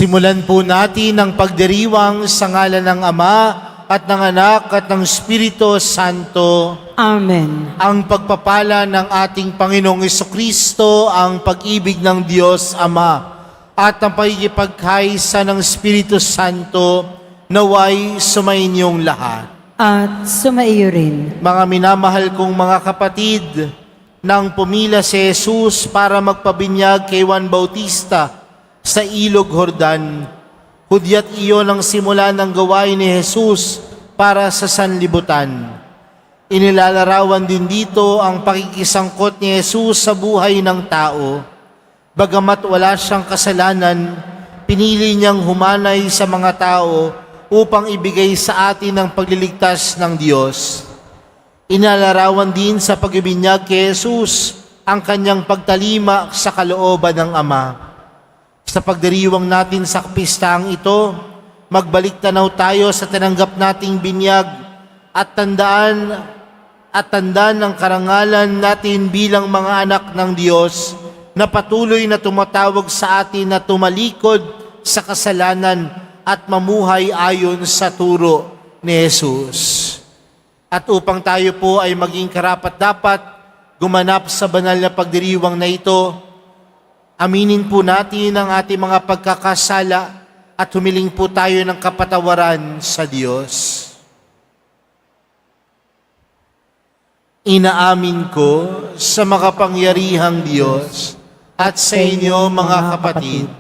Simulan po natin ang pagdiriwang sa ngalan ng Ama at ng Anak at ng Espiritu Santo. Amen. Ang pagpapala ng ating Panginoong Jesucristo, ang pag-ibig ng Diyos Ama, at ang pagkikipagkaisa ng Espiritu Santo, naway sumainyong lahat. At sumaiyo rin. Mga minamahal kong mga kapatid, nang pumila si Jesus para magpabinyag kay Juan Bautista sa Ilog Jordan, hudyat iyon ang simula ng gawain ni Jesus para sa sanlibutan. Inilalarawan din dito ang pakikisangkot ni Jesus sa buhay ng tao. Bagamat wala siyang kasalanan, pinili niyang humanay sa mga tao upang ibigay sa atin ang pagliligtas ng Diyos. Inalarawan din sa pagbibinyag kay Jesus ang kanyang pagtalima sa kalooban ng Ama. Sa pagdiriwang natin sa pistang ito, magbalik tanaw tayo sa tinanggap nating binyag at tandaan ng karangalan natin bilang mga anak ng Diyos na patuloy na tumatawag sa atin na tumalikod sa kasalanan at mamuhay ayon sa turo ni Jesus. At upang tayo po ay maging karapat-dapat gumanap sa banal na pagdiriwang na ito, aminin po natin ang ating mga pagkakasala at humiling po tayo ng kapatawaran sa Diyos. Inaamin ko sa makapangyarihang Diyos at sa inyo mga kapatid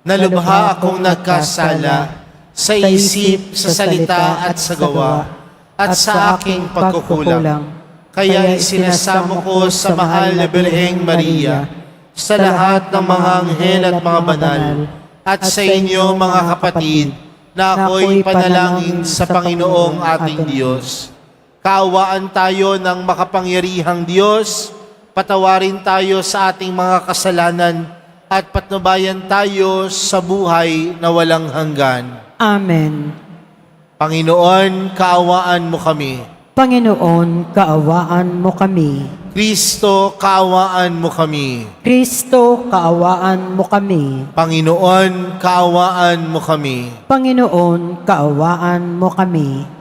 na lubha akong nagkasala sa isip, sa salita at sa gawa at sa aking pagkukulang. Kaya isinasamo ko sa mahal na Birheng Maria, sa lahat ng mga anghel at mga banal, at sa inyo mga kapatid, na ako'y panalangin sa Panginoong ating Diyos. Kaawaan tayo ng makapangyarihang Diyos, patawarin tayo sa ating mga kasalanan, at patnubayan tayo sa buhay na walang hanggan. Amen. Panginoon, kaawaan mo kami. Panginoon, kaawaan mo kami. Kristo, kaawaan mo kami. Kristo, kaawaan mo kami. Panginoon, kaawaan mo kami. Panginoon, kaawaan mo kami.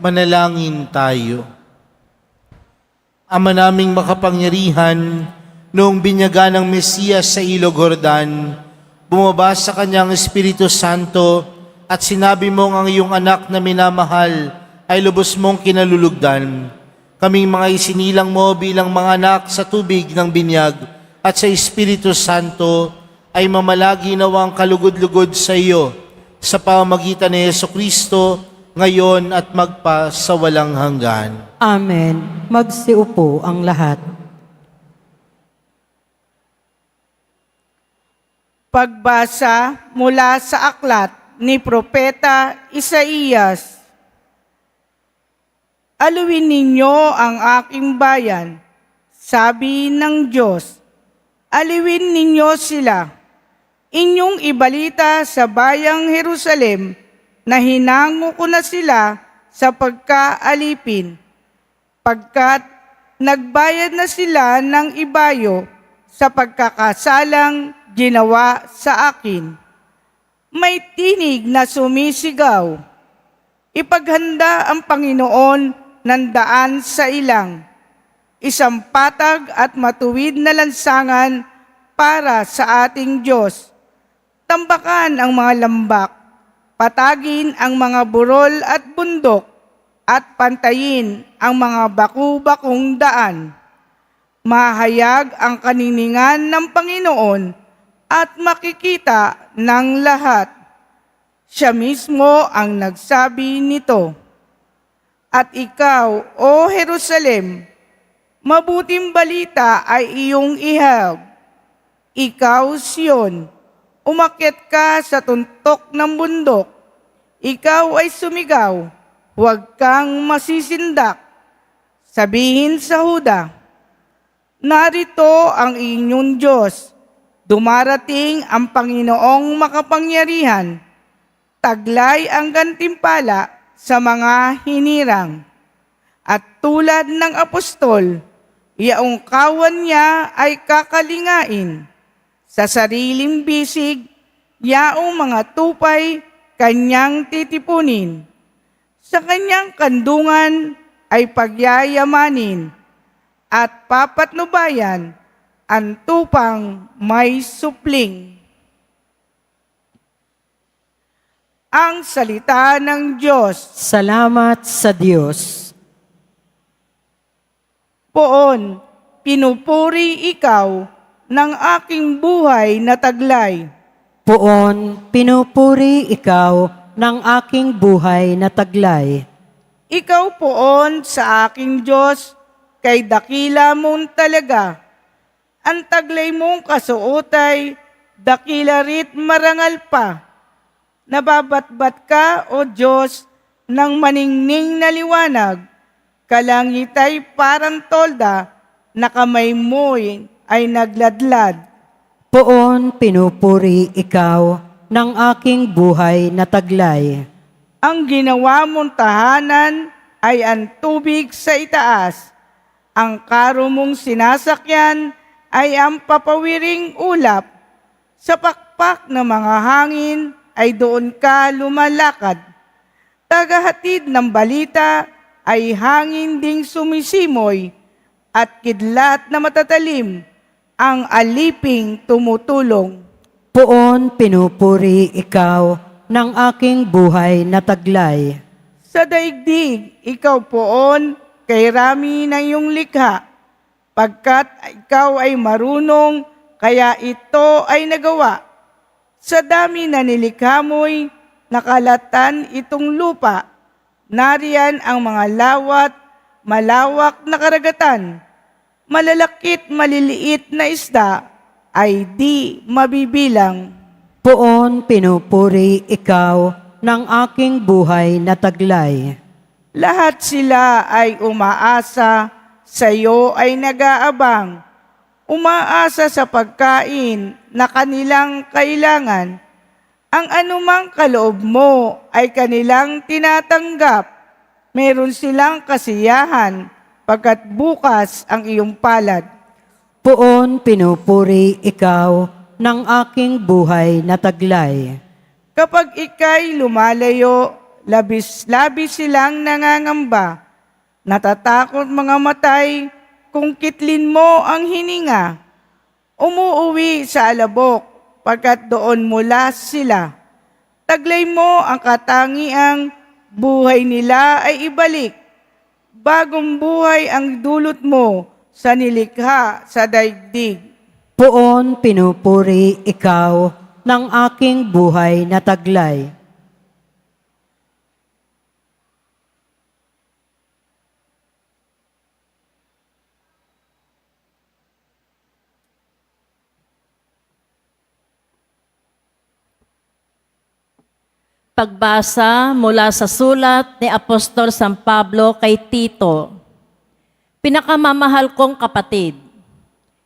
Manalangin tayo. Ama naming makapangyarihan, noong binyaga ng Mesiyas sa Ilog Jordan, bumaba sa kanyang Espiritu Santo at sinabi mong ang iyong anak na minamahal ay lubos mong kinalulugdan. Kaming mga isinilang mo bilang mga anak sa tubig ng binyag at sa Espiritu Santo ay mamalagi nawang kalugod-lugod sa iyo sa pamamagitan ni Jesucristo ngayon at magpa sa walang hanggan. Amen. Magsiupo ang lahat. Pagbasa mula sa aklat ni Propeta Isaías. Aluin ninyo ang aking bayan, sabi ng Diyos. Aliwin ninyo sila. Inyong ibalita sa bayang Jerusalem na hinango ko na sila sa pagkaalipin, pagkat nagbayad na sila ng ibayo sa pagkakasalang ginawa sa akin. May tinig na sumisigaw, ipaghanda ang Panginoon ng daan sa ilang, isang patag at matuwid na lansangan para sa ating Diyos. Tambakan ang mga lambak, patagin ang mga burol at bundok, at pantayin ang mga baku-bakong daan. Mahayag ang kaniningan ng Panginoon at makikita ng lahat. Siya mismo ang nagsabi nito. At ikaw, O Jerusalem, mabuting balita ay iyong ihayag. Ikaw, Sion, umakyat ka sa tuntok ng bundok. Ikaw ay sumigaw, huwag kang masisindak. Sabihin sa Huda, narito ang inyong Diyos. Dumarating ang Panginoong makapangyarihan. Taglay ang gantimpala sa mga hinirang. At tulad ng apostol, yaong kawan niya ay kakalingain. Sa sariling bisig, yaong mga tupay kanyang titipunin. Sa kanyang kandungan ay pagyayamanin at papatnubayan ang tupang may supling. Ang salita ng Diyos. Salamat sa Diyos. Poon, pinupuri ikaw ng aking buhay na taglay. Poon, pinupuri ikaw ng aking buhay na taglay. Ikaw poon sa aking Diyos, kay dakila mong talaga. Ang taglay mong kasuotay, dakila rit marangal pa. Nababatbat ka, O Diyos, ng maningning na liwanag. Kalangit ay parang tolda, na kamay mo'y ay nagladlad. Poon, pinupuri ikaw ng aking buhay na taglay. Ang ginawa mong tahanan ay ang tubig sa itaas. Ang karo mong sinasakyan ay ang papawiring ulap. Sa pakpak ng mga hangin ay doon ka lumalakad. Tagahatid ng balita ay hangin ding sumisimoy at kidlat na matatalim ang aliping tumutulong. Poon, pinupuri ikaw ng aking buhay na taglay. Sa daigdig, ikaw poon, kay rami na iyong likha. Pagkat ikaw ay marunong, kaya ito ay nagawa. Sa dami na nilikha mo'y nakalatan itong lupa. Nariyan ang mga lawat, malawak na karagatan. Malalakit, maliliit na isda ay di mabibilang. Poon, pinupuri ikaw ng aking buhay na taglay. Lahat sila ay umaasa, sa iyo ay nag-aabang. Umaasa sa pagkain na kanilang kailangan. Ang anumang kaloob mo ay kanilang tinatanggap. Meron silang kasiyahan pagkat bukas ang iyong palad. Poon, pinupuri ikaw ng aking buhay na taglay. Kapag ika'y lumalayo, labis-labis silang nangangamba. Natatakot mga matay kung kitlin mo ang hininga. Umuuwi sa alabok, pagkat doon mula sila. Taglay mo ang katangiang buhay nila ay ibalik. Bagong buhay ang dulot mo sa nilikha sa daigdig. Poon pinupuri ikaw ng aking buhay na taglay. Pagbasa mula sa sulat ni Apostol San Pablo kay Tito. Pinakamamahal kong kapatid,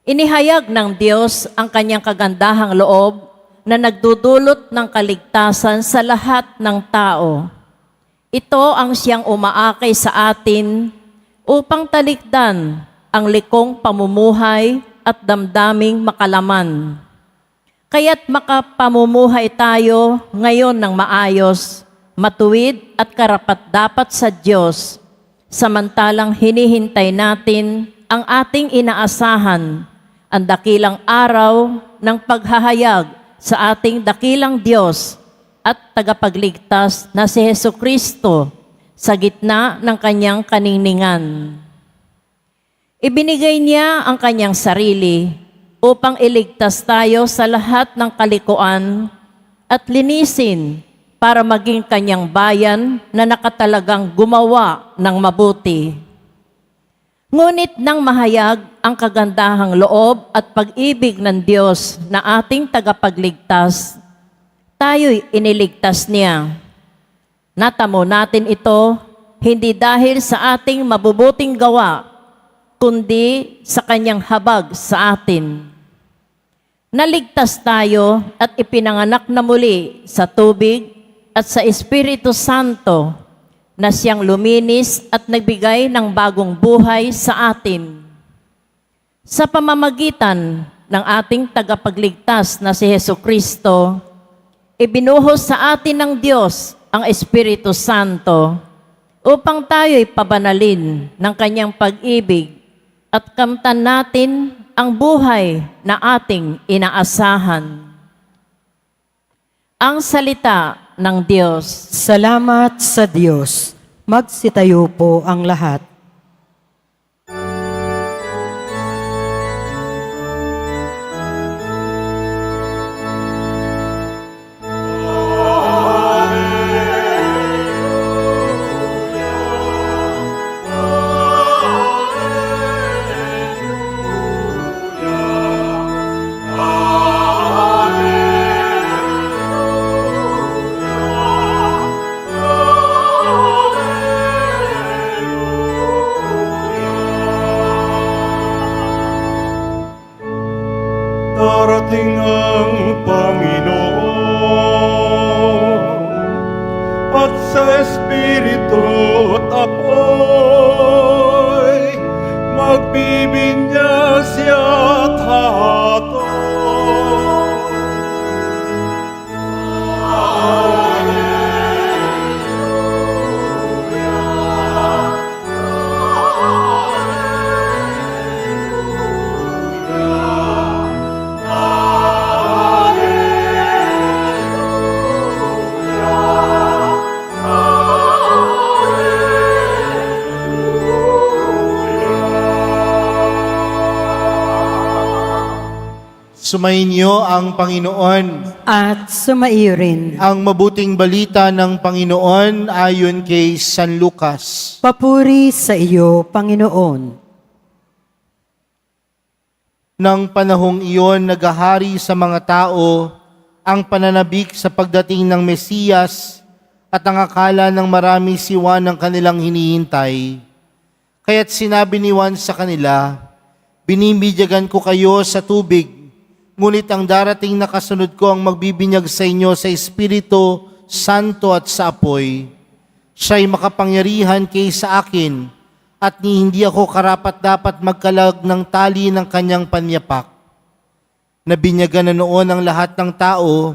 inihayag ng Diyos ang kanyang kagandahang loob na nagdudulot ng kaligtasan sa lahat ng tao. Ito ang siyang umaakay sa atin upang talikdan ang likong pamumuhay at damdaming makalaman. Kaya't makapamumuhay tayo ngayon ng maayos, matuwid at karapat-dapat sa Diyos, samantalang hinihintay natin ang ating inaasahan, ang dakilang araw ng paghahayag sa ating dakilang Diyos at tagapagligtas na si Hesukristo sa gitna ng kanyang kaningningan. Ibinigay niya ang kanyang sarili upang iligtas tayo sa lahat ng kalikuan at linisin para maging kanyang bayan na nakatalagang gumawa ng mabuti. Ngunit nang mahayag ang kagandahang loob at pag-ibig ng Diyos na ating tagapagligtas, tayo'y iniligtas niya. Natamo natin ito hindi dahil sa ating mabubuting gawa, kundi sa kanyang habag sa atin. Naligtas tayo at ipinanganak na muli sa tubig at sa Espiritu Santo na siyang luminis at nagbigay ng bagong buhay sa atin. Sa pamamagitan ng ating tagapagligtas na si Hesukristo, ibinuhos sa atin ng Diyos ang Espiritu Santo upang tayo'y pabanalin ng kanyang pag-ibig at kamtan natin ang buhay na ating inaasahan. Ang salita ng Diyos. Salamat sa Diyos. Magsitayo po ang lahat. Darating ang Panginoon at sa Espiritu at apoy magbibinyag siya't hahatol. Sumainyo ang Panginoon. At sumaiyo rin. Ang mabuting balita ng Panginoon ayon kay San Lucas. Papuri sa iyo, Panginoon. Nang panahong iyon, naghahari sa mga tao ang pananabik sa pagdating ng Mesiyas at ang akala ng marami si Juan ang kanilang hinihintay. Kaya't sinabi ni Juan sa kanila, "Binibinyagan ko kayo sa tubig, ngunit ang darating na kasunod ko ang magbibinyag sa inyo sa Espiritu Santo at sa apoy. Siya'y makapangyarihan kaysa akin at hindi ako karapat-dapat magkalag ng tali ng kanyang panyapak." Nabinyagan na noon ang lahat ng tao,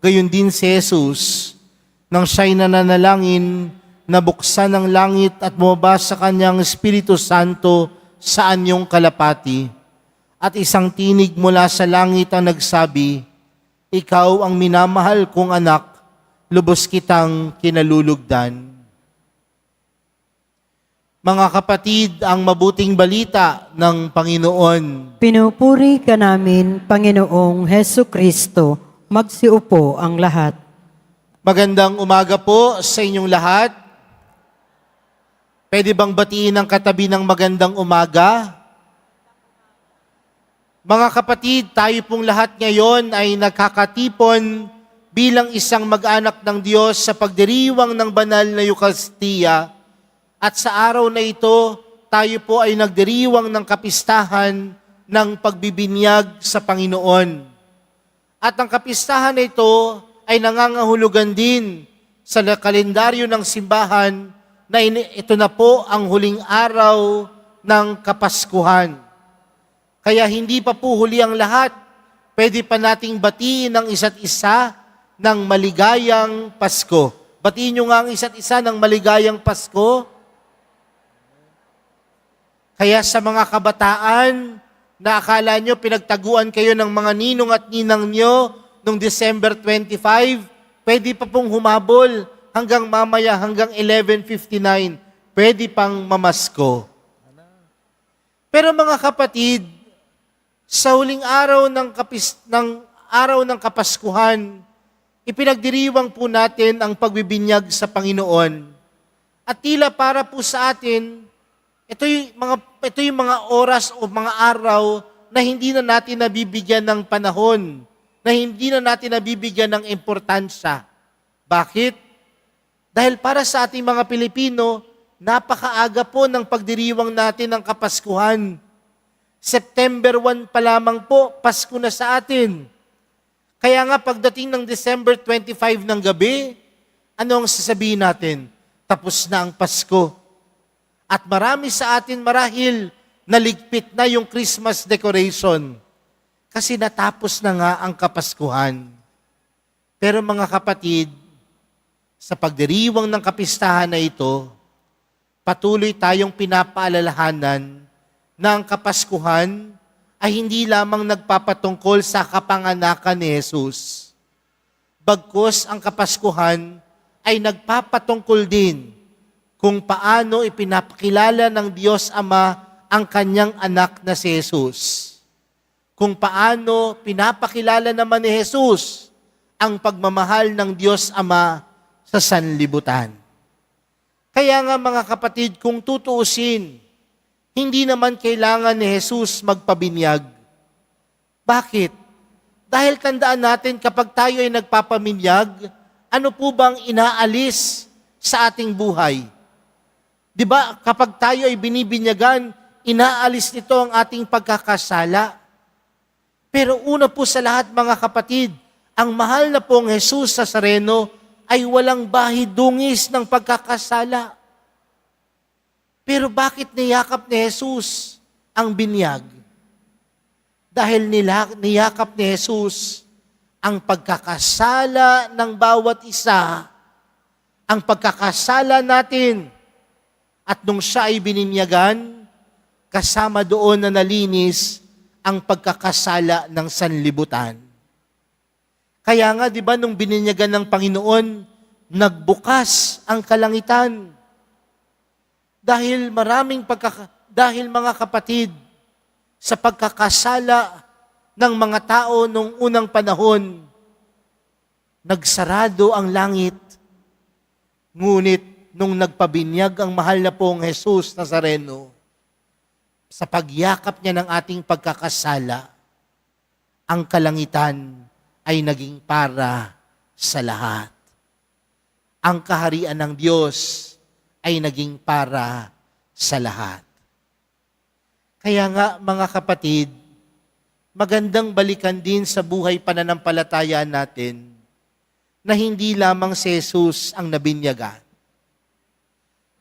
gayon din si Jesus. Nang siya'y nananalangin, nabuksan ang langit at bumaba sa kanyang Espiritu Santo sa anyong kalapati. At isang tinig mula sa langit ang nagsabi, "Ikaw ang minamahal kong anak, lubos kitang kinalulugdan." Mga kapatid, ang mabuting balita ng Panginoon. Pinupuri ka namin, Panginoong Heso Kristo. Magsiupo ang lahat. Magandang umaga po sa inyong lahat. Pwede bang batiin ang katabi ng magandang umaga? Mga kapatid, tayo pong lahat ngayon ay nagkakatipon bilang isang mag-anak ng Diyos sa pagdiriwang ng banal na Eucharistia. At sa araw na ito, tayo po ay nagdiriwang ng kapistahan ng pagbibinyag sa Panginoon. At ang kapistahan na ito ay nangangahulugan din sa kalendaryo ng simbahan na ito na po ang huling araw ng Kapaskuhan. Kaya hindi pa po huli ang lahat. Pwede pa nating batiin ang isa't isa ng maligayang Pasko. Batiin nyo nga ang isa't isa ng maligayang Pasko. Kaya sa mga kabataan na akala nyo pinagtaguan kayo ng mga ninong at ninang nyo noong December 25, pwede pa pong humabol hanggang mamaya, hanggang 11:59. Pwede pang mamasko. Pero mga kapatid, sa huling araw ng Kapaskuhan, ipinagdiriwang po natin ang pagbibinyag sa Panginoon. At tila para po sa atin, ito yung mga oras o mga araw na hindi na natin nabibigyan ng panahon, na hindi na natin nabibigyan ng importansya. Bakit? Dahil para sa ating mga Pilipino, napakaaga po ng pagdiriwang natin ng Kapaskuhan. September 1 pa lamang po, Pasko na sa atin. Kaya nga pagdating ng December 25 ng gabi, ano ang sasabihin natin? Tapos na ang Pasko. At marami sa atin marahil naligpit na yung Christmas decoration kasi natapos na nga ang Kapaskuhan. Pero mga kapatid, sa pagdiriwang ng kapistahan na ito, patuloy tayong pinapaalalahanan na ang Kapaskuhan ay hindi lamang nagpapatungkol sa kapanganakan ni Jesus. Bagkus ang Kapaskuhan ay nagpapatungkol din kung paano ipinapakilala ng Diyos Ama ang kanyang anak na si Jesus. Kung paano pinapakilala naman ni Jesus ang pagmamahal ng Diyos Ama sa sanlibutan. Kaya nga mga kapatid, kung tutuusin, hindi naman kailangan ni Jesus magpabinyag. Bakit? Dahil tandaan natin kapag tayo ay nagpapaminyag, ano po bang inaalis sa ating buhay? Di ba, kapag tayo ay binibinyagan, inaalis nito ang ating pagkakasala. Pero una po sa lahat mga kapatid, ang mahal na pong Jesus Nazareno ay walang bahid-dungis ng pagkakasala. Pero bakit niyakap ni Jesus ang binyag? Dahil niyakap ni Jesus ang pagkakasala ng bawat isa, ang pagkakasala natin. At nung siya ay bininyagan, kasama doon na nalinis ang pagkakasala ng sanlibutan. Kaya nga, di ba, nung bininyagan ng Panginoon, nagbukas ang kalangitan. Dahil dahil mga kapatid, sa pagkakasala ng mga tao nung unang panahon, nagsarado ang langit. Ngunit, nung nagpabinyag ang mahal na pong Jesus Nazareno, sa pagyakap niya ng ating pagkakasala, ang kalangitan ay naging para sa lahat. Ang kaharian ng Diyos ay naging para sa lahat. Kaya nga mga kapatid, magandang balikan din sa buhay pananampalataya natin na hindi lamang si Jesus ang nabinyagan.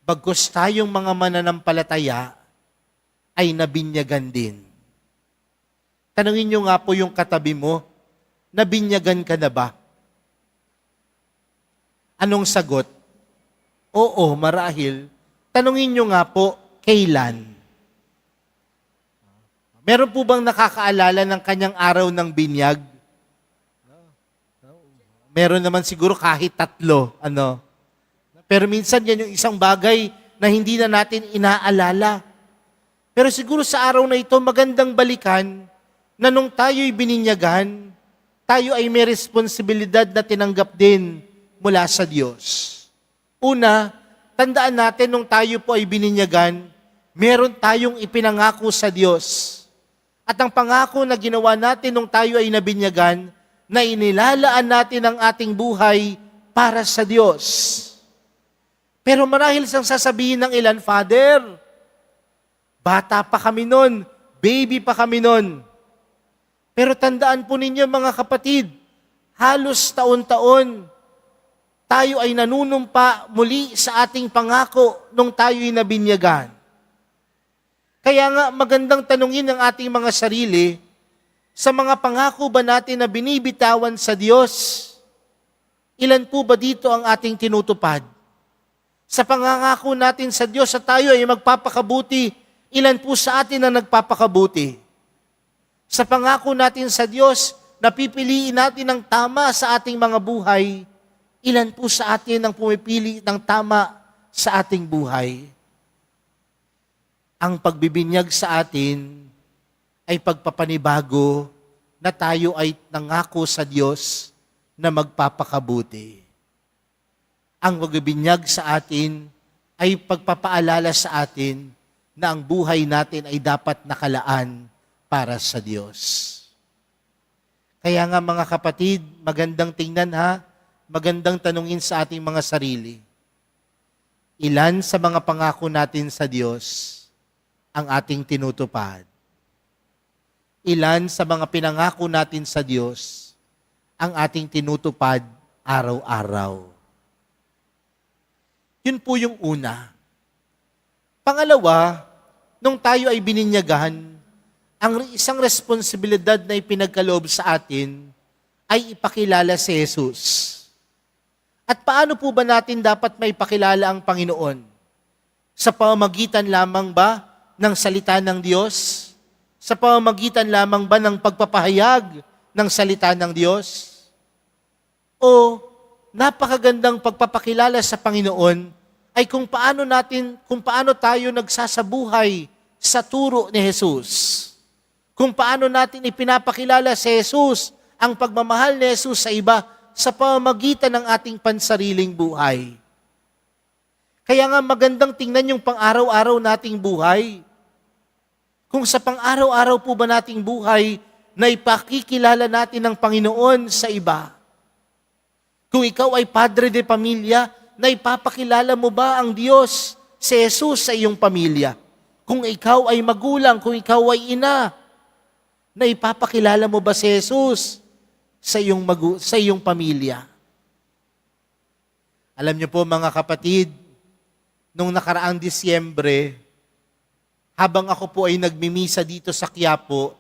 Bagkus tayong mga mananampalataya ay nabinyagan din. Tanungin nyo nga po yung katabi mo, nabinyagan ka na ba? Anong sagot? Oo, marahil. Tanungin nyo nga po, kailan? Meron po bang nakakaalala ng kanyang araw ng binyag? Meron naman siguro kahit 3, ano? Pero minsan yan yung isang bagay na hindi na natin inaalala. Pero siguro sa araw na ito, magandang balikan na nung tayo'y bininyagan, tayo ay may responsibilidad na tinanggap din mula sa Diyos. Una, tandaan natin nung tayo po ay bininyagan, meron tayong ipinangako sa Diyos. At ang pangako na ginawa natin nung tayo ay nabinyagan, na inilalaan natin ang ating buhay para sa Diyos. Pero marahil sang sasabihin ng ilan, Father, bata pa kami nun, baby pa kami nun. Pero tandaan po ninyo mga kapatid, halos taon-taon, tayo ay nanunumpa muli sa ating pangako nung tayo'y nabinyagan. Kaya nga magandang tanungin ng ating mga sarili, sa mga pangako ba natin na binibitawan sa Diyos, ilan po ba dito ang ating tinutupad? Sa pangangako natin sa Diyos sa tayo ay magpapakabuti, ilan po sa atin ang nagpapakabuti? Sa pangako natin sa Diyos, napipiliin natin ang tama sa ating mga buhay, ilan po sa atin ang pumipili ng tama sa ating buhay? Ang pagbibinyag sa atin ay pagpapanibago na tayo ay nangako sa Diyos na magpapakabuti. Ang pagbibinyag sa atin ay pagpapaalala sa atin na ang buhay natin ay dapat nakalaan para sa Diyos. Kaya nga mga kapatid, magandang tingnan ha, magandang tanungin sa ating mga sarili. Ilan sa mga pangako natin sa Diyos ang ating tinutupad? Ilan sa mga pinangako natin sa Diyos ang ating tinutupad araw-araw? Yun po yung una. Pangalawa, nung tayo ay bininyagahan, ang isang responsibilidad na ipinagkaloob sa atin ay ipakilala si Jesus. At paano po ba natin dapat maipakilala ang Panginoon? Sa pamamagitan lamang ba ng salita ng Diyos? Sa pamamagitan lamang ba ng pagpapahayag ng salita ng Diyos? O napakagandang pagpapakilala sa Panginoon ay kung paano tayo nagsasabuhay sa turo ni Jesus. Kung paano natin ipinapakilala si Jesus, ang pagmamahal ni Jesus sa iba sa pamamagitan ng ating pansariling buhay. Kaya nga magandang tingnan yung pang-araw-araw nating buhay. Kung sa pang-araw-araw po ba nating buhay na ipakikilala natin ng Panginoon sa iba? Kung ikaw ay padre de pamilya, na ipapakilala mo ba ang Diyos, si Jesus sa iyong pamilya? Kung ikaw ay magulang, kung ikaw ay ina, na ipapakilala mo ba si Jesus sa iyong pamilya? Alam niyo po mga kapatid, nung nakaraang Disyembre, habang ako po ay nagmimisa dito sa Quiapo,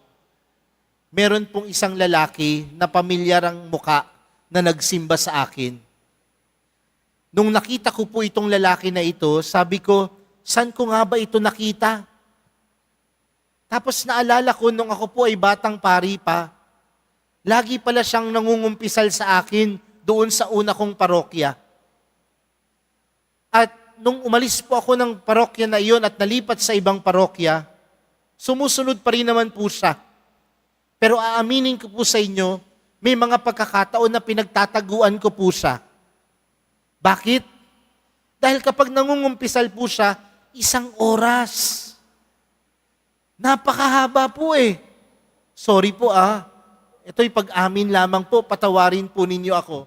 meron pong isang lalaki na pamilyar ang muka na nagsimba sa akin. Nung nakita ko po itong lalaki na ito, sabi ko, saan ko nga ba ito nakita? Tapos naalala ko nung ako po ay batang pari pa, lagi pala siyang nangungumpisal sa akin doon sa una kong parokya. At nung umalis po ako ng parokya na iyon at nalipat sa ibang parokya, sumusunod pa rin naman po siya. Pero aaminin ko po sa inyo, may mga pagkakataon na pinagtataguan ko po siya. Bakit? Dahil kapag nangungumpisal po siya, 1 oras. Napakahaba po eh. Sorry po Ito'y pag-amin lamang po, patawarin po ninyo ako.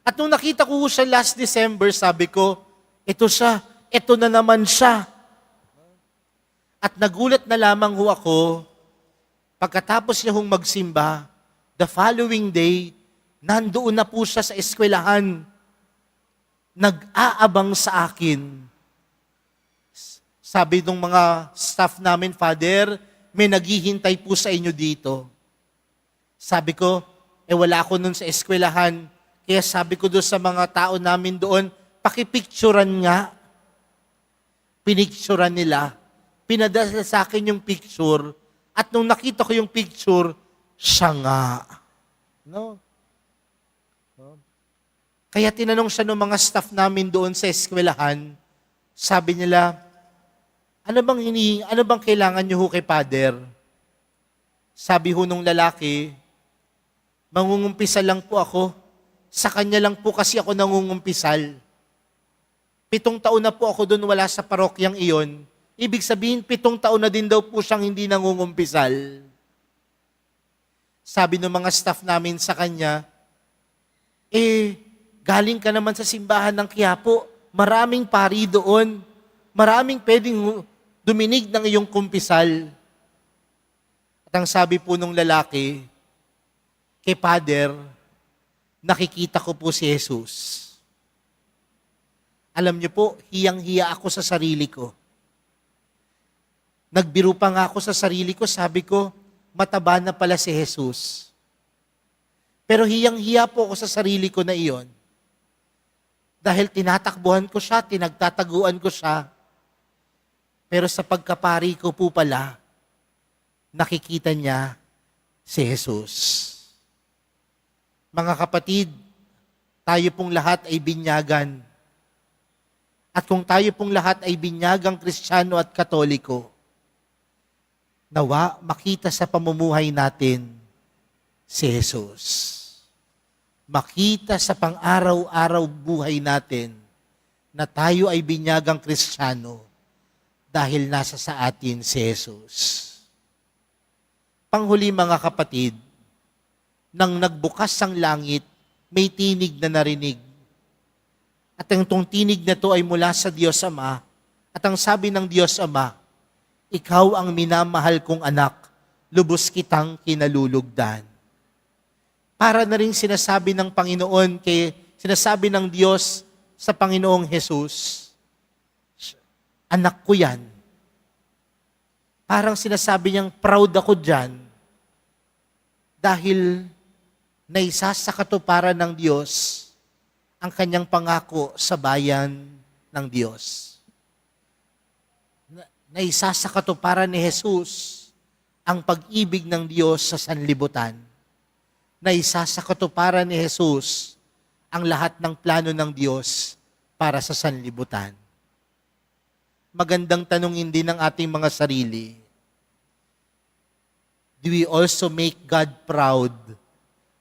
At nung nakita ko siya last December, sabi ko, ito siya, ito na naman siya. At nagulat na lamang ho ako, pagkatapos niya hong magsimba, the following day, nandoon na po siya sa eskwelahan, nag-aabang sa akin. Sabi ng mga staff namin, Father, may naghihintay po sa inyo dito. Sabi ko, wala ako nun sa eskwelahan, Kaya sabi ko doon sa mga tao namin doon, pakipicturan nga. Pinicturan nila. Pinadala sa akin yung picture. At nung nakita ko yung picture, siya nga. No? Kaya tinanong siya ng mga staff namin doon sa eskwelahan, sabi nila, ano bang kailangan niyo ho kay Father? Sabi ho nung lalaki, mangungumpisal lang po ako. Sa kanya lang po kasi ako nangungumpisal. 7 taon na po ako doon wala sa parokyang iyon. Ibig sabihin, 7 taon na din daw po siyang hindi nangungumpisal. Sabi ng mga staff namin sa kanya, galing ka naman sa simbahan ng Quiapo. Maraming pari doon. Maraming pwedeng duminig ng iyong kumpisal. At ang sabi po nung lalaki, kay Father, nakikita ko po si Jesus. Alam niyo po, hiyang-hiya ako sa sarili ko. Nagbiro pa nga ako sa sarili ko, sabi ko, mataba na pala si Jesus. Pero hiyang-hiya po ako sa sarili ko na iyon. Dahil tinatakbuhan ko siya, tinagtataguan ko siya. Pero sa pagkapari ko po pala, nakikita niya si Jesus. Mga kapatid, tayo pong lahat ay binyagan. At kung tayo pong lahat ay binyagang Kristiyano at Katoliko, nawa makita sa pamumuhay natin si Jesus. Makita sa pang-araw-araw buhay natin na tayo ay binyagang Kristiyano dahil nasa sa atin si Jesus. Panghuli mga kapatid, nang nagbukas ang langit, may tinig na narinig. At ang itong tinig na to ay mula sa Diyos Ama. At ang sabi ng Diyos Ama, ikaw ang minamahal kong anak, lubos kitang kinalulugdan. Para na rin sinasabi ng Panginoon, sinasabi ng Diyos sa Panginoong Jesus, anak ko yan. Parang sinasabi niyang, proud ako dyan. Dahil naisa sa katuparan ng Diyos ang kanyang pangako sa bayan ng Diyos. Naisa sa katuparan ni Jesus ang pag-ibig ng Diyos sa sanlibutan. Naisa sa katuparan ni Jesus ang lahat ng plano ng Diyos para sa sanlibutan. Magandang tanongin din ng ating mga sarili. Do we also make God proud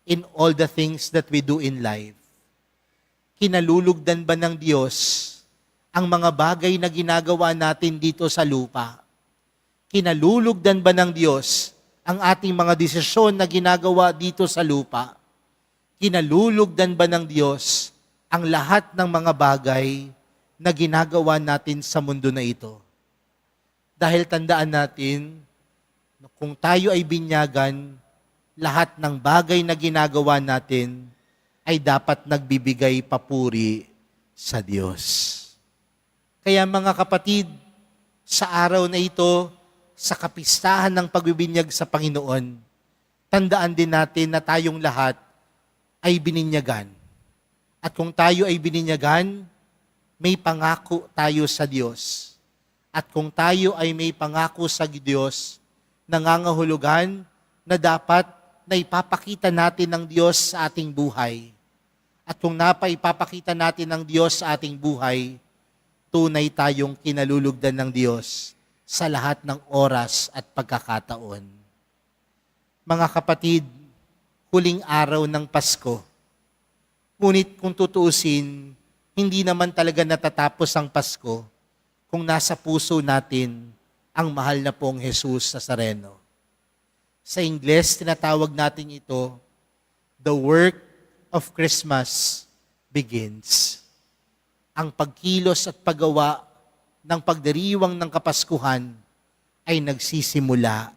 in all the things that we do in life? Kinalulugdan ba ng Diyos ang mga bagay na ginagawa natin dito sa lupa? Kinalulugdan ba ng Diyos ang ating mga desisyon na ginagawa dito sa lupa? Kinalulugdan ba ng Diyos ang lahat ng mga bagay na ginagawa natin sa mundo na ito? Dahil tandaan natin, kung tayo ay binyagan, lahat ng bagay na ginagawa natin ay dapat nagbibigay papuri sa Diyos. Kaya mga kapatid, sa araw na ito, sa kapistahan ng pagbibinyag sa Panginoon, tandaan din natin na tayong lahat ay bininyagan. At kung tayo ay bininyagan, may pangako tayo sa Diyos. At kung tayo ay may pangako sa Diyos, nangangahulugan na dapat na ipapakita natin ng Diyos sa ating buhay. At kung napaipapakita natin ng Diyos sa ating buhay, tunay tayong kinalulugdan ng Diyos sa lahat ng oras at pagkakataon. Mga kapatid, huling araw ng Pasko. Ngunit kung tutuusin, hindi naman talaga natatapos ang Pasko kung nasa puso natin ang mahal na pong Jesus Nazareno. Sa Ingles, tinatawag natin ito, the work of Christmas begins. Ang pagkilos at paggawa ng pagdiriwang ng Kapaskuhan ay nagsisimula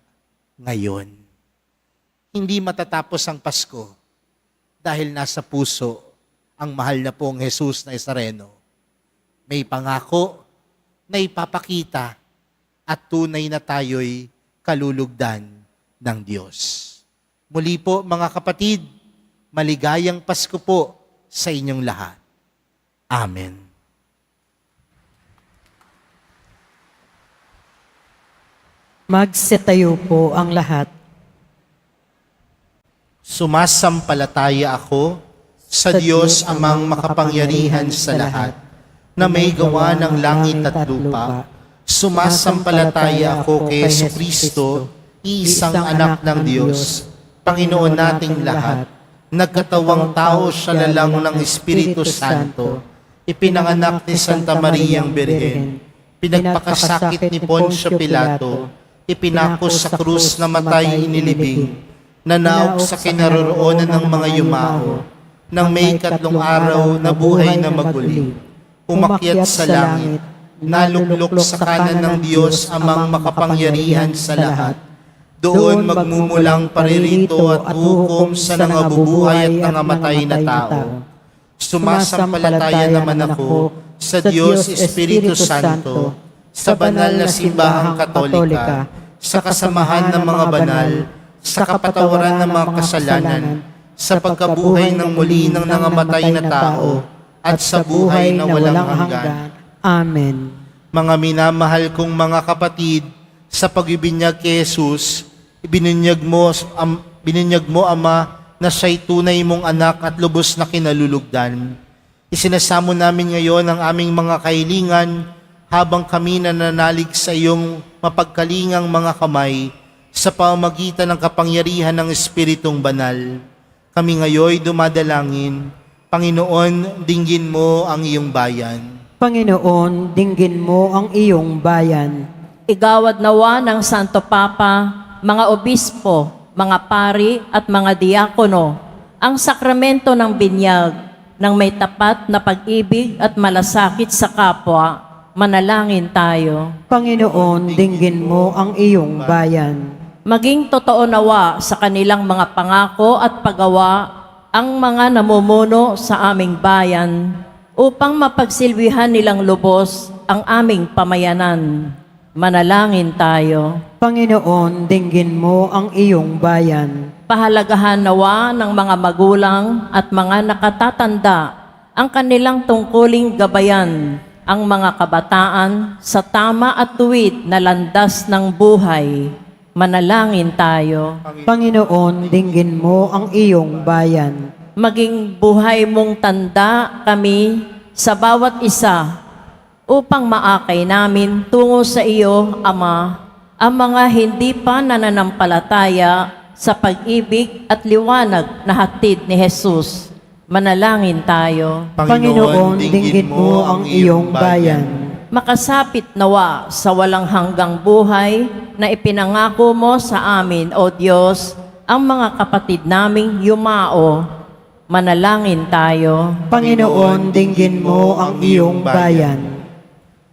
ngayon. Hindi matatapos ang Pasko dahil nasa puso ang mahal na pong Jesus Nazareno. May pangako na ipapakita at tunay na tayo'y kalulugdan ng Diyos. Muli po mga kapatid, maligayang Pasko po sa inyong lahat. Amen. Magsitayo po ang lahat. Sumasampalataya ako sa Diyos amang makapangyarihan sa lahat, na may gawa ng langit at lupa. Sumasampalataya ako kay Jesucristo, iisang anak ng Diyos, Panginoon nating lahat. Nagkatawang tao siya lalang ng Espiritu Santo, ipinanganak ni Santa Mariang Birhen, pinagpakasakit ni Poncio Pilato, ipinako sa krus na matay inilibing, nanaog sa kinaroroonan ng mga yumao, nang may katlong araw na buhay na maguli, umakyat sa langit, naluklok sa kanan ng Diyos amang makapangyarihan sa lahat. Doon magmumulang paririto at hukom sa nangabubuhay at nangamatay na tao. Sumasampalataya naman ako sa Diyos Espiritu Santo, sa banal na simbahang katolika, sa kasamahan ng mga banal, sa kapatawaran ng mga kasalanan, sa pagkabuhay ng muli ng nangamatay na tao, at sa buhay na walang hanggan. Amen. Mga minamahal kong mga kapatid, sa pagbibinyag kay Jesus, binunyag mo, Ama, na siya'y tunay mong anak at lubos na kinalulugdan. Isinasamo namin ngayon ang aming mga kahilingan habang kami nananalig sa iyong mapagkalingang mga kamay sa pamamagitan ng kapangyarihan ng Espiritong Banal. Kami ngayon dumadalangin, Panginoon, dinggin mo ang iyong bayan. Panginoon, dinggin mo ang iyong bayan. Igawad nawa ng Santo Papa, mga obispo, mga pari at mga diakono, ang sakramento ng binyag ng may tapat na pag-ibig at malasakit sa kapwa. Manalangin tayo. Panginoon, dinggin mo ang iyong bayan. Maging totoo nawa sa kanilang mga pangako at paggawa ang mga namumuno sa aming bayan upang mapagsilbihan nilang lubos ang aming pamayanan. Manalangin tayo. Panginoon, dinggin mo ang iyong bayan. Pahalagahan nawa ng mga magulang at mga nakatatanda ang kanilang tungkuling gabayan ang mga kabataan sa tama at tuwid na landas ng buhay. Manalangin tayo. Panginoon, dinggin mo ang iyong bayan. Maging buhay mong tanda kami sa bawat isa upang maakay namin tungo sa iyo, Ama, ang mga hindi pa nananampalataya sa pag-ibig at liwanag na hatid ni Jesus. Manalangin tayo. Panginoon, dinggin mo ang iyong bayan. Makasapit nawa sa walang hanggang buhay na ipinangako mo sa amin, O Diyos, ang mga kapatid naming yumao. Manalangin tayo. Panginoon, dinggin mo ang iyong bayan.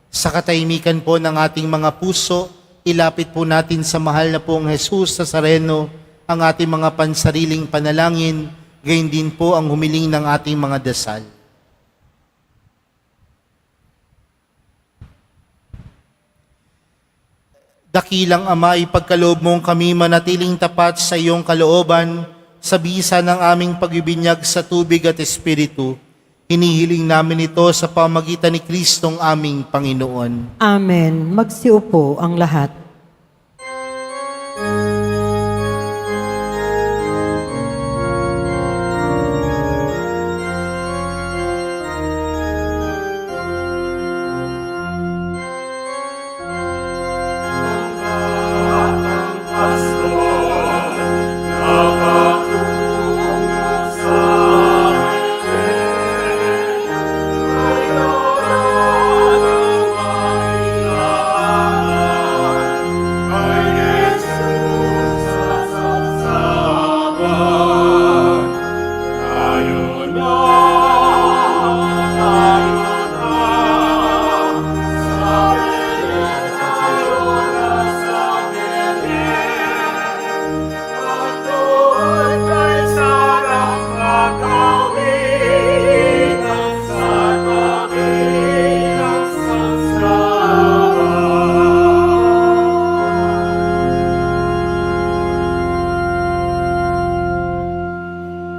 Sa katahimikan po ng ating mga puso, ilapit po natin sa mahal na pong Jesus Nazareno ang ating mga pansariling panalangin, gayon din po ang humiling ng ating mga dasal. Dakilang Ama, ipagkaloob mong kami manatiling tapat sa iyong kalooban sa bisa ng aming pagbibinyag sa tubig at Espiritu. Hinihiling namin ito sa pamagitan ni Kristong aming Panginoon. Amen. Magsiupo ang lahat.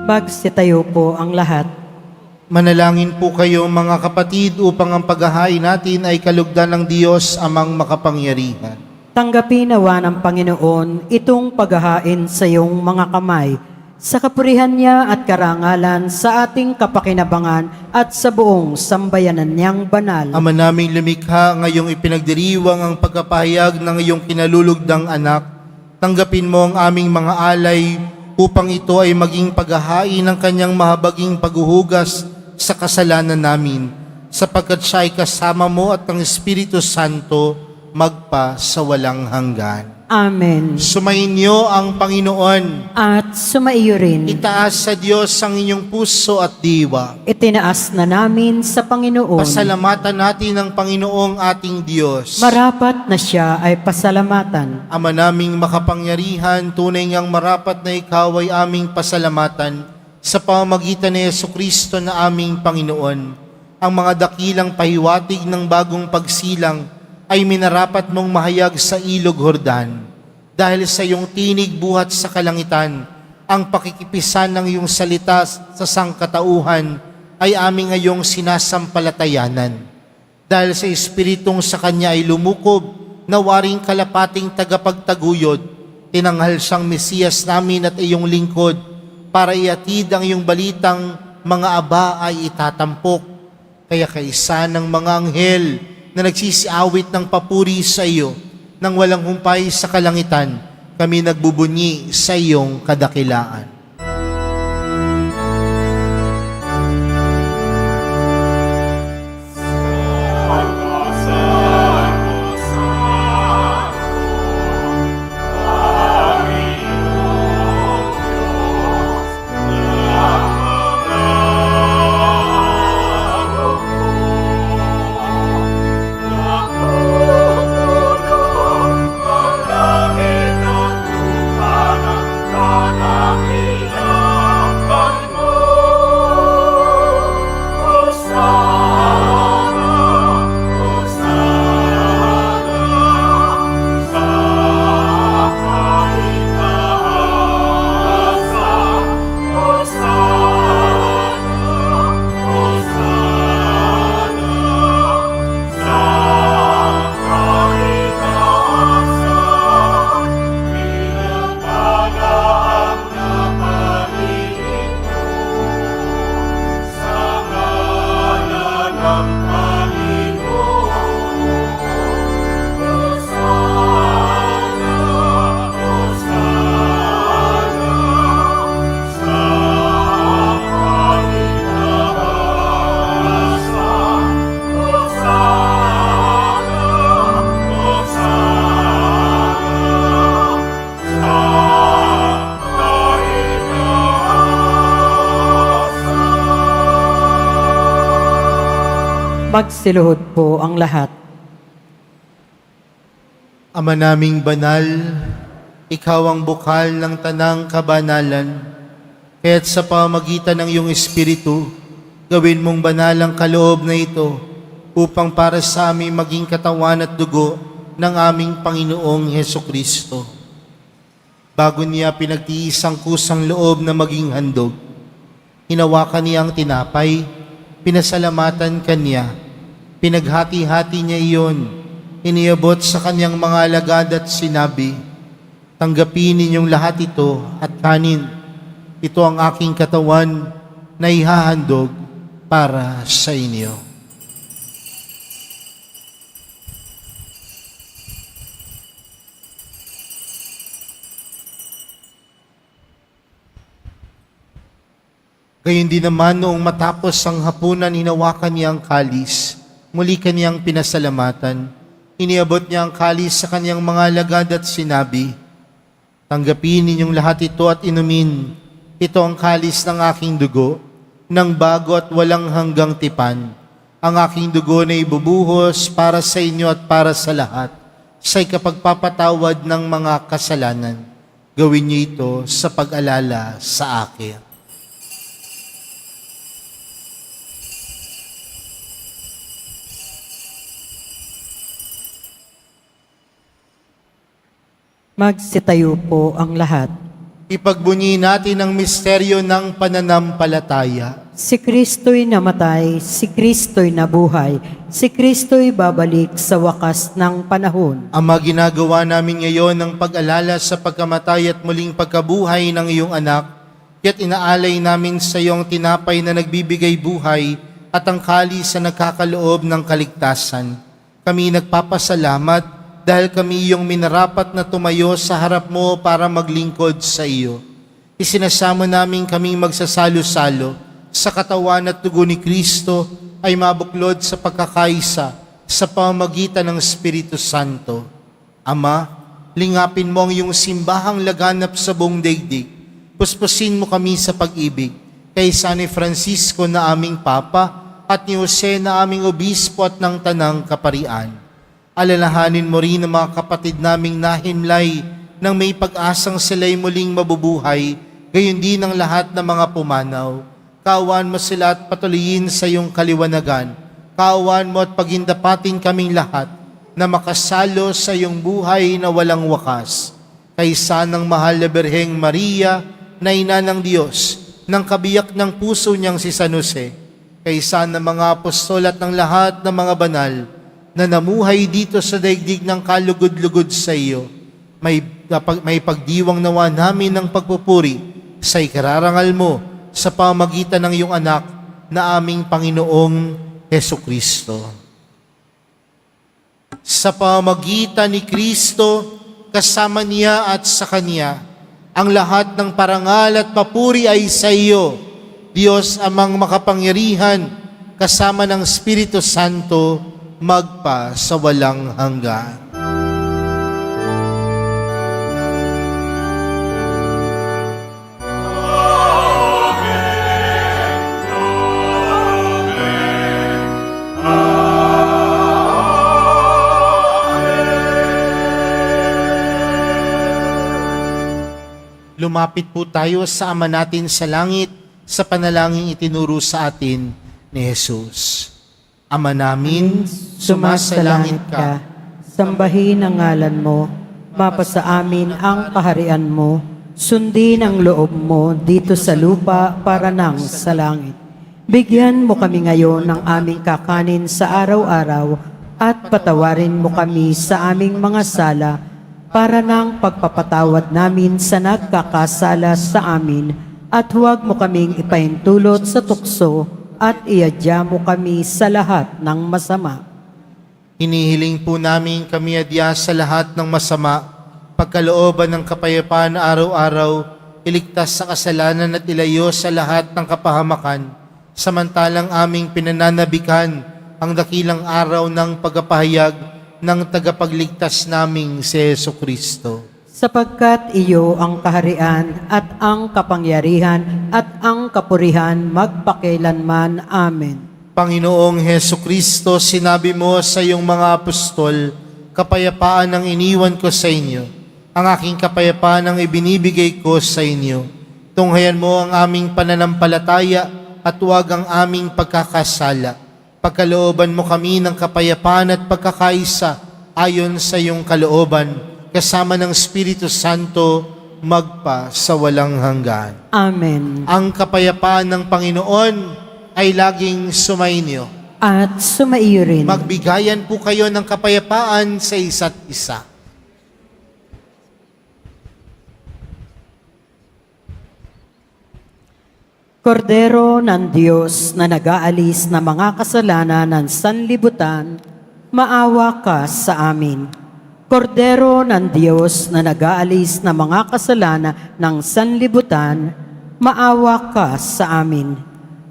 Magsitayo po ang lahat. Manalangin po kayo mga kapatid upang ang paghahain natin ay kalugdan ng Diyos amang makapangyarihan. Tanggapin nawa ng Panginoon itong paghahain sa iyong mga kamay, sa kapurihan niya at karangalan sa ating kapakinabangan at sa buong sambayanan niyang banal. Ama naming lumikha, ngayong ipinagdiriwang ang pagkapahayag ng iyong kinalulugdang anak, tanggapin mo ang aming mga alay upang ito ay maging paghahain ng kanyang mahabaging paghuhugas sa kasalanan namin, sapagkat siya ay kasama mo at ang Espiritu Santo magpa sa walang hanggan. Amen. Sumainyo ang Panginoon. At sumaiyo rin, Itaas sa Diyos ang inyong puso at diwa. itinaas na namin sa Panginoon. Pasalamatan natin ang Panginoong ating Diyos. Marapat na siya ay pasalamatan. Ama naming makapangyarihan, tunay ngang marapat na ikaw ay aming pasalamatan sa pamamagitan ni Jesucristo na aming Panginoon. Ang mga dakilang pahiwatig ng bagong pagsilang ay minarapat mong mahayag sa ilog Jordan. Dahil sa iyong tinig buhat sa kalangitan, ang pakikipisan ng iyong salita sa sangkatauhan ay aming ngayong sinasampalatayanan. Dahil sa Espiritong sa Kanya ay lumukob na waring kalapating tagapagtaguyod, tinanghal siyang Mesiyas namin at iyong lingkod para iatid ang iyong balitang mga aba ay itatampok. Kaya kaisa ng mga anghel na nagsisiawit ng papuri sa iyo, nang walang humpay sa kalangitan, kami nagbubunyi sa iyong kadakilaan. Magsiluhod po ang lahat. Ama naming banal, ikaw ang bukal ng tanang kabanalan, kaya't sa pamagitan ng iyong Espiritu, gawin mong banal ang kaloob na ito upang para sa aming maging katawan at dugo ng aming Panginoong Hesukristo. Bago niya pinagtiis ang kusang loob na maging handog, hinawakan niya ang tinapay, pinasalamatan kanya, pinaghati-hati niya iyon, iniabot sa kanyang mga alagad at sinabi, tanggapin ninyong lahat ito at kanin. Ito ang aking katawan na ihahandog para sa inyo. Gayon din naman noong matapos ang hapunan, hinawakan niya ang kalis. Muli kaniyang pinasalamatan. Iniabot niya ang kalis sa kanyang mga alagad at sinabi, tanggapin ninyong lahat ito at inumin. Ito ang kalis ng aking dugo, ng bago at walang hanggang tipan. Ang aking dugo na ibubuhos para sa inyo at para sa lahat, sa ikapagpapatawad ng mga kasalanan. Gawin niyo ito sa pag-alala sa akin. Magsitayo po ang lahat. Ipagbunyi natin ang misteryo ng pananampalataya. Si Kristo'y namatay, si Kristo'y nabuhay, si Kristo'y babalik sa wakas ng panahon. Ama, ginagawa namin ngayon ng pag-alala sa pagkamatay at muling pagkabuhay ng iyong anak, kaya't inaalay namin sa iyong tinapay na nagbibigay buhay at ang kalis na nagkakaloob ng kaligtasan. Kami nagpapasalamat dahil kami iyong minarapat na tumayo sa harap mo para maglingkod sa iyo. Isinasamo namin kaming magsasalo-salo sa katawan at dugo ni Kristo ay mabuklod sa pagkakaisa sa pamamagitan ng Espiritu Santo. Ama, lingapin mo ang iyong simbahang laganap sa buong daigdig. Puspusin mo kami sa pag-ibig kay San Francisco na aming Papa at ni Jose na aming Obispo at ng Tanang Kaparian. Alalahanin mo rin ang mga kapatid naming nahimlay nang may pag-asang sila'y muling mabubuhay, gayon din ang lahat ng mga pumanaw. Kaawaan mo sila at patuloyin sa iyong kaliwanagan. Kaawaan mo at pagindapatin kaming lahat na makasalo sa iyong buhay na walang wakas. Kaysa ng mahal na Birheng Maria, na ina ng Diyos, ng kabiyak ng puso niyang si San Jose, kaysa ng mga apostol at ng lahat ng mga banal na namuhay dito sa daigdig ng kalugod-lugod sa iyo, may pagdiwang nawa namin ng pagpupuri sa ikararangal mo sa pamagitan ng iyong anak na aming Panginoong Hesukristo. Sa pamagitan ni Kristo, kasama niya at sa Kanya, ang lahat ng parangal at papuri ay sa iyo, Diyos amang makapangyarihan, kasama ng Espiritu Santo, magpa sa walang hanggan. Lumapit po tayo sa Ama natin sa langit sa panalangin itinuro sa atin ni Jesus. Ama namin, sumasalangit ka. Sambahin ang ngalan mo, mapasa amin ang kaharian mo, sundin ang loob mo dito sa lupa para nang sa langit. Bigyan mo kami ngayon ng aming kakanin sa araw-araw at patawarin mo kami sa aming mga sala para ng pagpapatawad namin sa nagkakasala sa amin at huwag mo kaming ipaintulot sa tukso at iadya mo kami sa lahat ng masama. Hinihiling po namin kami adya sa lahat ng masama, pagkalooban ng kapayapaan araw-araw, iligtas sa kasalanan at ilayo sa lahat ng kapahamakan, samantalang aming pinananabikan ang dakilang araw ng pagpapahayag ng tagapagligtas naming si Jesucristo. Sapagkat iyo ang kaharian at ang kapangyarihan at ang kapurihan magpakilanman. Amen. Panginoong Jesucristo, sinabi mo sa iyong mga apostol, kapayapaan ang iniwan ko sa inyo, ang aking kapayapaan ang ibinibigay ko sa inyo. Tunghayan mo ang aming pananampalataya at huwag ang aming pagkakasala. Pagkalooban mo kami ng kapayapaan at pagkakaisa ayon sa iyong kalooban, kasama ng Espiritu Santo, magpa sa walang hanggan. Amen. Ang kapayapaan ng Panginoon ay laging sumainyo. At sumaiyo rin. Magbigayan po kayo ng kapayapaan sa isa't isa. Kordero ng Diyos na nag-aalis na mga kasalanan ng sanlibutan, maawa ka sa amin. Kordero ng Diyos na nag-aalis na mga kasalanan ng sanlibutan, maawa ka sa amin.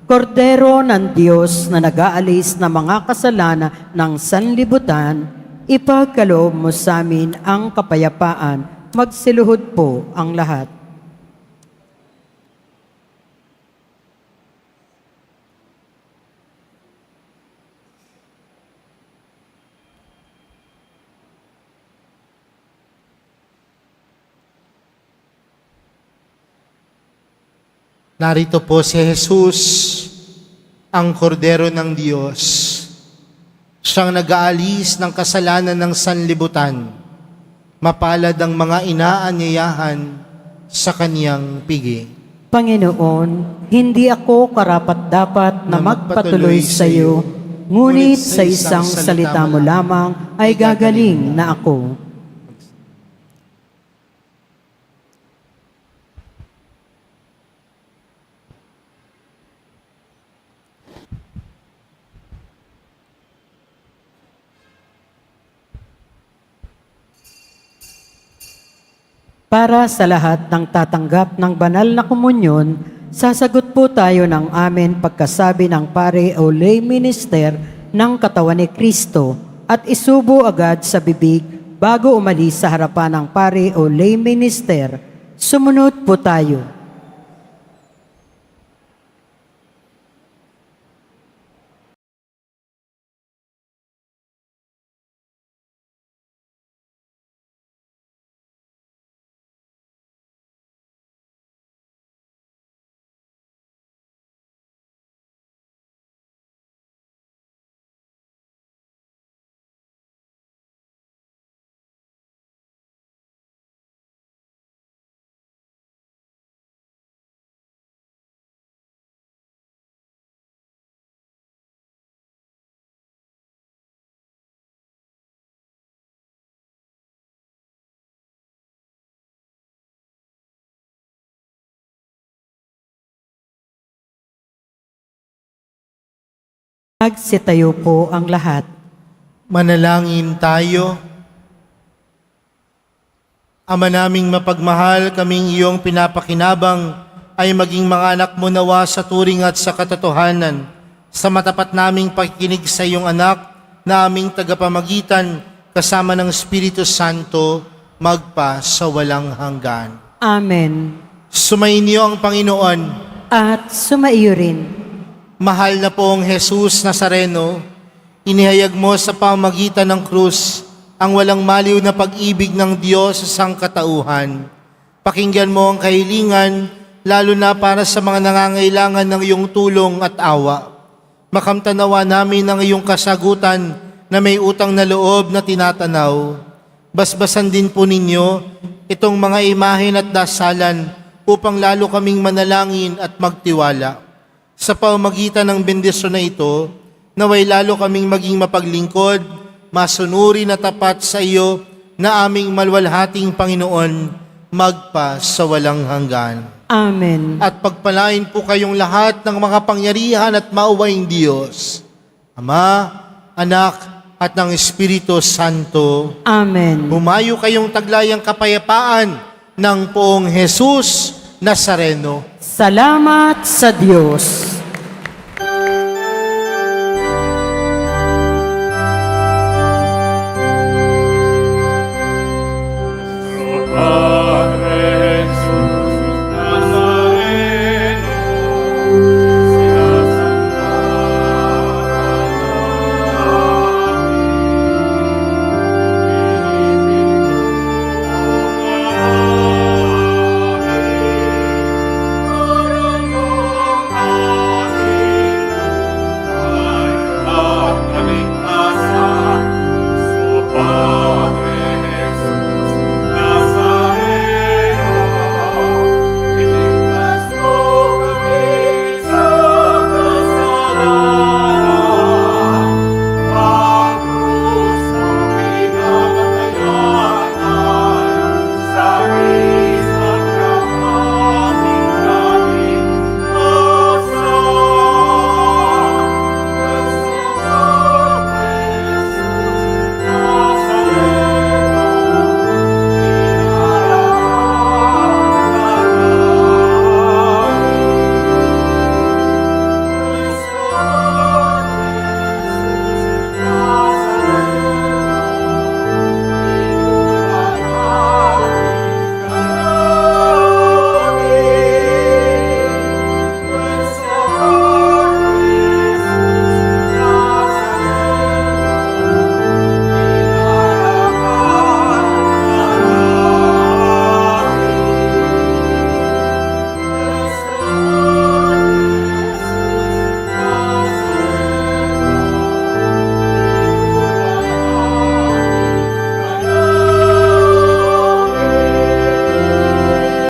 Kordero ng Diyos na nag-aalis na mga kasalanan ng sanlibutan, ipagkaloob mo sa amin ang kapayapaan. Magsiluhod po ang lahat. Narito po si Jesus, ang kordero ng Diyos. Siyang nag-aalis ng kasalanan ng sanlibutan. Mapalad ang mga inaanyayahan sa kaniyang pigi. Panginoon, hindi ako karapat-dapat na magpatuloy sa iyo, ngunit sa isang salita mo lamang ay gagaling na ako. Para sa lahat ng tatanggap ng banal na komunyon, sasagot po tayo ng amen pagkasabi ng pare o lay minister ng katawan ni Kristo at isubo agad sa bibig bago umalis sa harapan ng pare o lay minister. Sumunod po tayo. Magsitayo po ang lahat. Manalangin tayo. Ama naming mapagmahal, kaming iyong pinapakinabang ay maging mga anak mo nawa sa turing at sa katotohanan. Sa matapat naming pakikinig sa iyong anak na aming tagapamagitan kasama ng Espiritu Santo magpa sa walang hanggan. Amen. Sumainyo ang Panginoon. At sumaiyo rin. Mahal na pong Jesus Nazareno, inihayag mo sa pamagitan ng krus ang walang maliw na pag-ibig ng Diyos sa sangkatauhan. Pakinggan mo ang kahilingan, lalo na para sa mga nangangailangan ng iyong tulong at awa. Makamtanawa namin ang iyong kasagutan na may utang na loob na tinatanaw. Basbasan din po ninyo itong mga imahen at dasalan upang lalo kaming manalangin at magtiwala. Sa pamamagitan ng bendisyon na ito, naway lalo kaming maging mapaglingkod, masunuri na tapat sa iyo na aming malwalhating Panginoon, magpa sa walang hanggan. Amen. At pagpalain po kayong lahat ng mga pangyarihan at mauwaing Diyos, Ama, Anak, at ng Espiritu Santo. Amen. Humayo kayong taglayang kapayapaan ng poong Jesus Nazareno. Salamat sa Diyos.